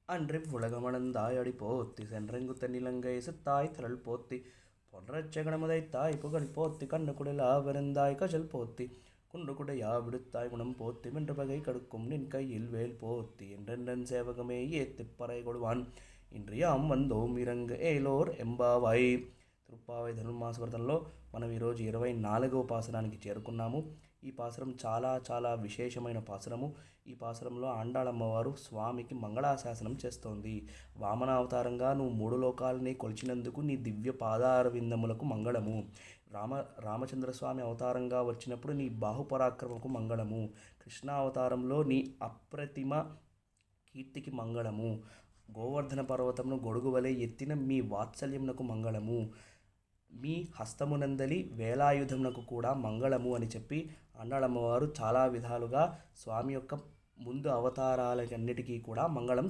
அன்றிவ் உலகமளந்தாய் அடிபோத்தி சென்றெங்குத்த நிலங்கை சித்தாய் திரள் போத்தி பொன்றச்சகனமுதைத்தாய் புகழ் போத்தி கண்ணுகுடலா வெறுந்தாய் கஜல் போத்தி குன்றுகுடையா விடுத்தாய் குணம் போத்தி வென்று பகை கடுக்கும் நின் கையில் வேல் போத்தி என்றென்றன் சேவகமே ஏத்திப் பறை கொடுவான் ఇంద్రియాం వందోం ఇరంగ ఏలోర్ ఎంబావై. తిరుప్పావై ధనుర్మాస వ్రతంలో మనం ఈరోజు 24వ పాసరానికి చేరుకున్నాము. ఈ పాసరం చాలా చాలా విశేషమైన పాసరము. ఈ పాసరంలో ఆండాళమ్మవారు స్వామికి మంగళాశాసనం చేస్తోంది. వామనావతారంగా నువ్వు 3 లోకాలని కొలిచినందుకు నీ దివ్య పాదార విందములకు మంగళము. రామచంద్రస్వామి అవతారంగా వచ్చినప్పుడు నీ బాహుపరాక్రమకు మంగళము. కృష్ణావతారంలో నీ అప్రతిమ కీర్తికి మంగళము. గోవర్ధన పర్వతమును గొడుగు వలె ఎత్తిన మీ వాత్సల్యమునకు మంగళము. మీ హస్తమునందలి వేలాయుధమునకు కూడా మంగళము అని చెప్పి ఆండాళమ్మవారు చాలా విధాలుగా స్వామి యొక్క ముందు అవతారాలన్నిటికీ కూడా మంగళం